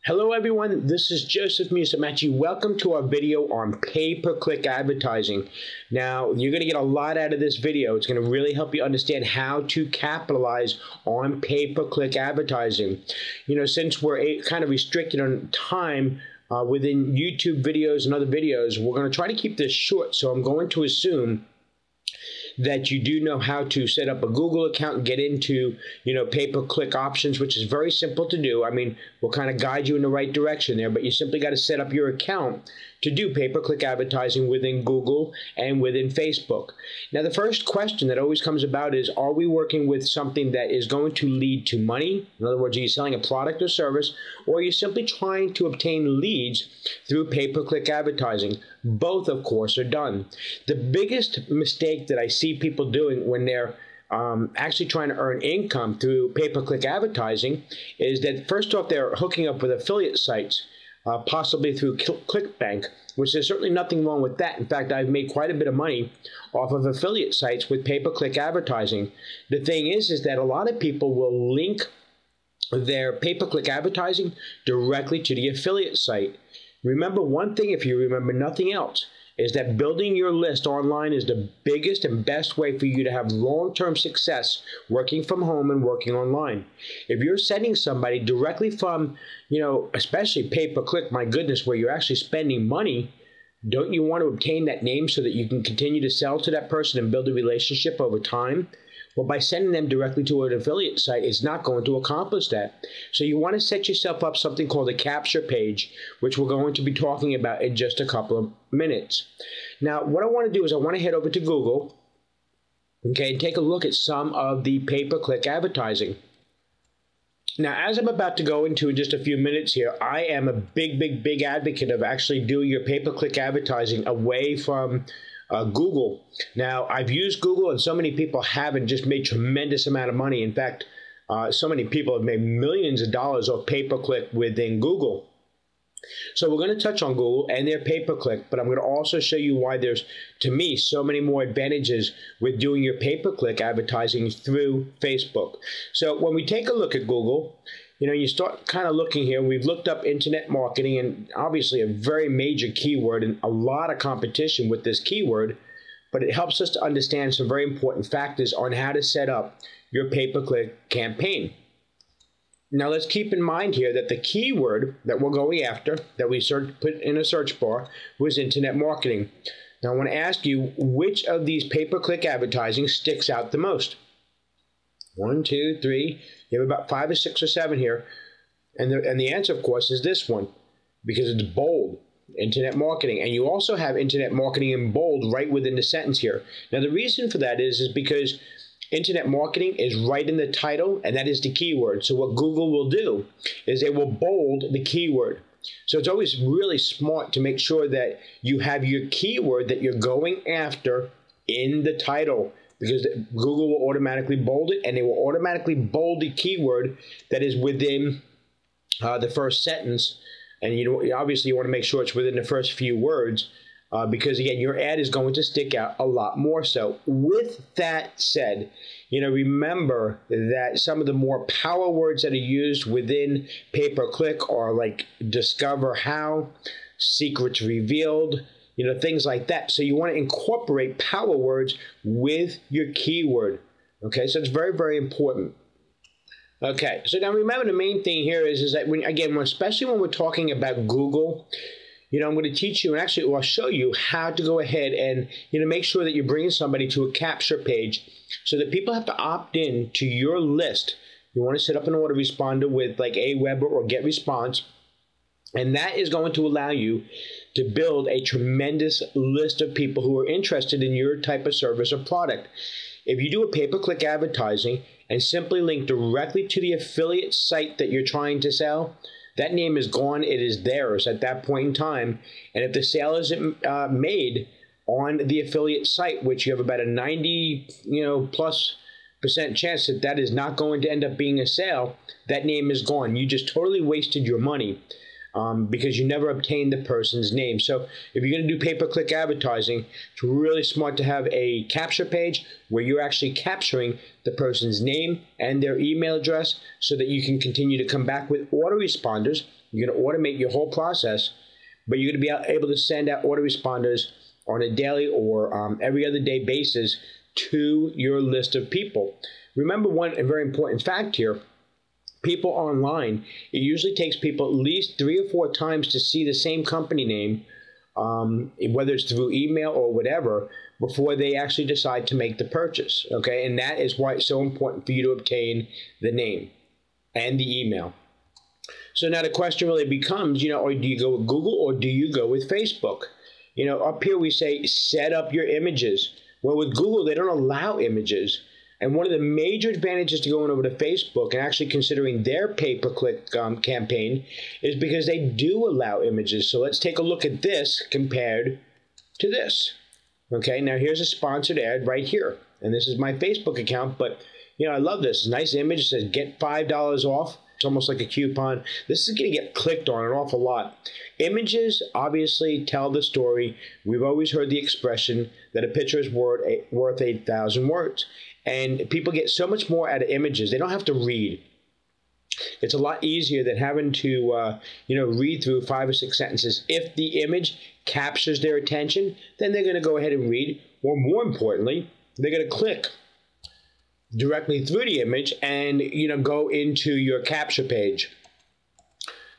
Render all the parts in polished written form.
Hello everyone, this is Joseph Musumeci. Welcome to our video on pay-per-click advertising. Now, you're going to get a lot out of this video. It's going to really help you understand how to capitalize on pay-per-click advertising. Since we're kind of restricted on time within YouTube videos and other videos, we're going to try to keep this short. So I'm going to assume that you do know how to set up a Google account and get into, pay-per-click options, which is very simple to do. I mean, we'll kind of guide you in the right direction there, but you simply got to set up your account to do pay-per-click advertising within Google and within Facebook. Now, the first question that always comes about is, are we working with something that is going to lead to money? In other words, are you selling a product or service, or are you simply trying to obtain leads through pay-per-click advertising? Both, of course, are done. The biggest mistake that I see people doing when they're actually trying to earn income through pay-per-click advertising is that, first off, they're hooking up with affiliate sites, possibly through ClickBank, which there's certainly nothing wrong with that. In fact, I've made quite a bit of money off of affiliate sites with pay-per-click advertising. The thing is that a lot of people will link their pay-per-click advertising directly to the affiliate site. Remember one thing, if you remember nothing else, is that building your list online is the biggest and best way for you to have long-term success working from home and working online. If you're sending somebody directly from, especially pay-per-click, my goodness, where you're actually spending money, don't you want to obtain that name so that you can continue to sell to that person and build a relationship over time? Well, by sending them directly to an affiliate site, it's not going to accomplish that. So you want to set yourself up something called a capture page, which we're going to be talking about in just a couple of minutes. Now, what I want to do is I want to head over to Google, okay, and take a look at some of the pay-per-click advertising. Now, as I'm about to go into in just a few minutes here, I am a big advocate of actually doing your pay-per-click advertising away from Google. Now, I've used Google, and so many people have and just made tremendous amount of money. In fact, so many people have made millions of dollars off pay-per-click within Google. So we're going to touch on Google and their pay-per-click, but I'm going to also show you why there's, to me, so many more advantages with doing your pay-per-click advertising through Facebook. So when we take a look at Google, you start kind of looking here. We've looked up internet marketing, and obviously a very major keyword and a lot of competition with this keyword, but it helps us to understand some very important factors on how to set up your pay-per-click campaign. Now, let's keep in mind here that the keyword that we're going after, that we put in a search bar, was internet marketing. Now, I want to ask you, which of these pay-per-click advertising sticks out the most? 1, 2, 3. You have about 5 or 6 or 7 here. And the answer, of course, is this one, because it's bold, internet marketing. And you also have internet marketing in bold right within the sentence here. Now, the reason for that is because internet marketing is right in the title, and that is the keyword. So what Google will do is they will bold the keyword. So it's always really smart to make sure that you have your keyword that you're going after in the title, because Google will automatically bold it, and they will automatically bold the keyword that is within the first sentence. And obviously you want to make sure it's within the first few words, because again, your ad is going to stick out a lot more so. With that said, remember that some of the more power words that are used within pay-per-click are like discover how, secrets revealed, things like that. So you want to incorporate power words with your keyword. Okay, so it's very important. Okay, so now remember the main thing here is that especially when we're talking about Google, I'm going to teach you, and actually I'll show you how to go ahead and make sure that you're bringing somebody to a capture page so that people have to opt in to your list. You want to set up an autoresponder with like Aweber or GetResponse, and that is going to allow you to build a tremendous list of people who are interested in your type of service or product. If you do a pay-per-click advertising and simply link directly to the affiliate site that you're trying to sell, that name is gone. It is theirs at that point in time. And if the sale isn't made on the affiliate site, which you have about a 90 plus % chance that that is not going to end up being a sale, that name is gone. You just totally wasted your money. because you never obtain the person's name. So if you're going to do pay-per-click advertising, it's really smart to have a capture page where you're actually capturing the person's name and their email address so that you can continue to come back with autoresponders. You're going to automate your whole process, but you're going to be able to send out autoresponders on a daily or every other day basis to your list of people. Remember one very important fact here. People online, it usually takes people at least 3 or 4 times to see the same company name, whether it's through email or whatever, before they actually decide to make the purchase. Okay, and that is why it's so important for you to obtain the name and the email. So now the question really becomes, or do you go with Google or do you go with Facebook? Up here we say set up your images. Well, with Google, they don't allow images. And one of the major advantages to going over to Facebook and actually considering their pay-per-click campaign is because they do allow images. So let's take a look at this compared to this. Okay, now here's a sponsored ad right here. And this is my Facebook account, but I love this. Nice image. It says get $5 off. It's almost like a coupon. This is going to get clicked on an awful lot. Images obviously tell the story. We've always heard the expression that a picture is worth 8,000 words. And people get so much more out of images. They don't have to read. It's a lot easier than having to, read through 5 or 6 sentences. If the image captures their attention, then they're going to go ahead and read. Or more importantly, they're going to click directly through the image and, go into your capture page.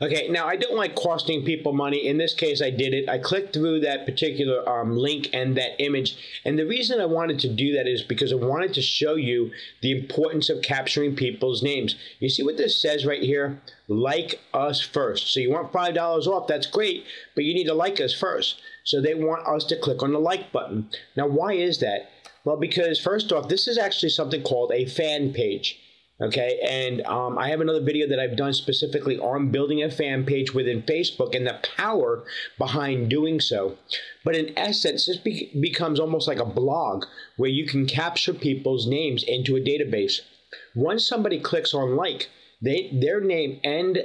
Okay, now I don't like costing people money. In this case, I did it. I clicked through that particular link and that image. And the reason I wanted to do that is because I wanted to show you the importance of capturing people's names. You see what this says right here? Like us first. So you want $5 off, that's great, but you need to like us first. So they want us to click on the like button. Now, why is that? Well, because first off, this is actually something called a fan page. Okay, and I have another video that I've done specifically on building a fan page within Facebook and the power behind doing so. But in essence, this becomes almost like a blog where you can capture people's names into a database. Once somebody clicks on like, their name and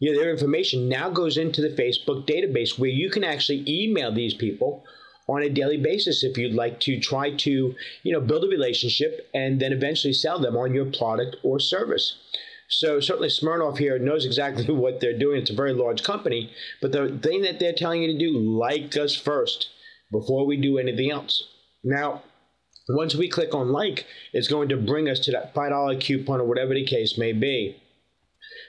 their information now goes into the Facebook database where you can actually email these people on a daily basis if you'd like to try to, build a relationship and then eventually sell them on your product or service. So certainly Smirnoff here knows exactly what they're doing. It's a very large company, but the thing that they're telling you to do, like us first before we do anything else. Now, once we click on like, it's going to bring us to that $5 coupon or whatever the case may be.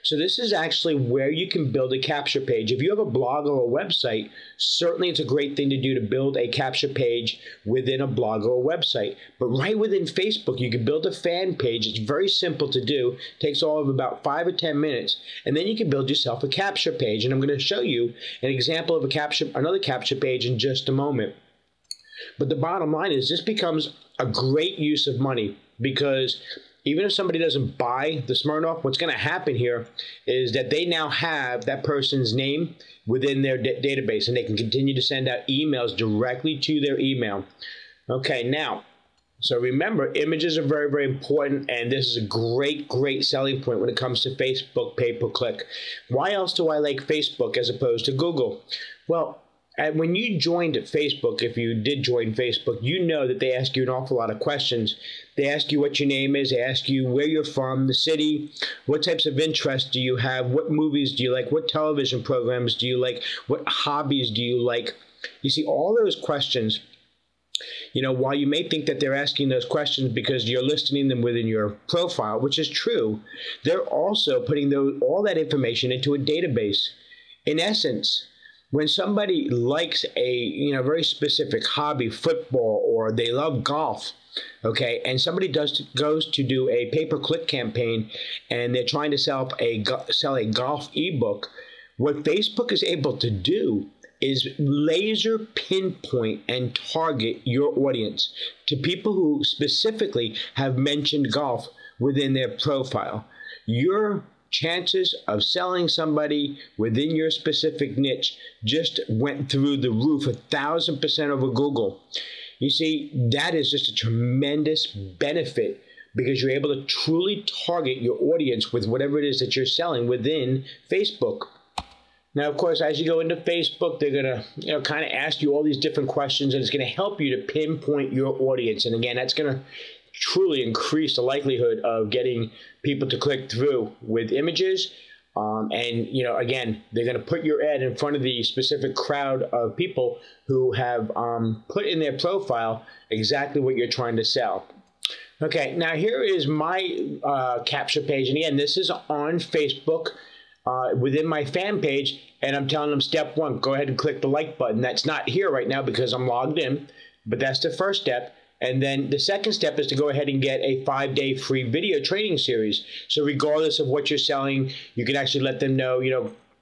So this is actually where you can build a capture page. If you have a blog or a website, certainly it's a great thing to do to build a capture page within a blog or a website. But right within Facebook, you can build a fan page. It's very simple to do. It takes all of about 5 or 10 minutes. And then you can build yourself a capture page. And I'm going to show you an example of another capture page in just a moment. But the bottom line is this becomes a great use of money because even if somebody doesn't buy the Smirnoff, what's going to happen here is that they now have that person's name within their database, and they can continue to send out emails directly to their email. Okay, now, so remember, images are very, very important, and this is a great, great selling point when it comes to Facebook pay-per-click. Why else do I like Facebook as opposed to Google? Well, and when you joined Facebook, if you did join Facebook, you know that they ask you an awful lot of questions. They ask you what your name is. They ask you where you're from, the city, what types of interests do you have, what movies do you like, what television programs do you like, what hobbies do you like. You see, all those questions, while you may think that they're asking those questions because you're listing them within your profile, which is true, they're also putting all that information into a database. In essence, when somebody likes a very specific hobby, football, or they love golf, okay, and somebody goes to do a pay-per-click campaign and they're trying to sell a golf ebook, what Facebook is able to do is laser pinpoint and target your audience to people who specifically have mentioned golf within their profile. Your chances of selling somebody within your specific niche just went through the roof 1,000% over Google. You see, that is just a tremendous benefit because you're able to truly target your audience with whatever it is that you're selling within Facebook. Now, of course, as you go into Facebook, they're going to kind of ask you all these different questions, and it's going to help you to pinpoint your audience. And again, that's going to truly increase the likelihood of getting people to click through with images. And, again, they're going to put your ad in front of the specific crowd of people who have put in their profile exactly what you're trying to sell. Okay, now here is my capture page. And again, this is on Facebook within my fan page. And I'm telling them step one, go ahead and click the like button. That's not here right now because I'm logged in, but that's the first step. And then the second step is to go ahead and get a 5-day free video training series. So regardless of what you're selling, you can actually let them know,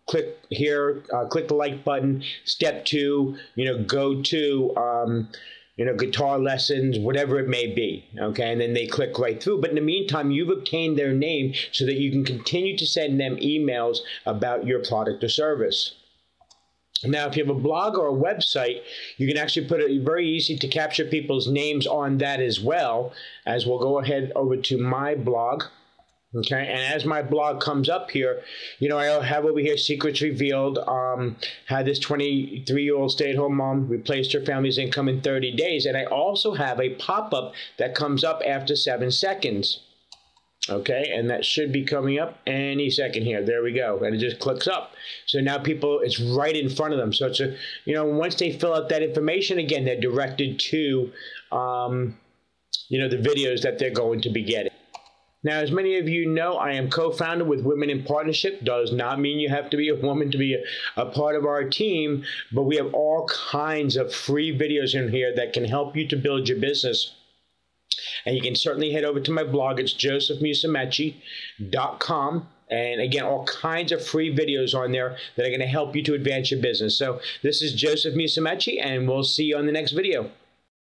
click here, click the like button. Step two, go to, guitar lessons, whatever it may be, okay? And then they click right through. But in the meantime, you've obtained their name so that you can continue to send them emails about your product or service. Now, if you have a blog or a website, you can actually put it very easy to capture people's names on that as well, as we'll go ahead over to my blog. Okay, and as my blog comes up here, I have over here Secrets Revealed. Had this 23-year-old stay-at-home mom replaced her family's income in 30 days. And I also have a pop-up that comes up after 7 seconds. Okay, and that should be coming up any second here. There we go. And it just clicks up. So now it's right in front of them. So it's once they fill out that information, again, they're directed to, the videos that they're going to be getting. Now, as many of you know, I am co-founder with Women in Partnership. Does not mean you have to be a woman to be a part of our team, but we have all kinds of free videos in here that can help you to build your business. And you can certainly head over to my blog. It's josephmusumeci.com. And again, all kinds of free videos on there that are going to help you to advance your business. So this is Joseph Musumeci, and we'll see you on the next video.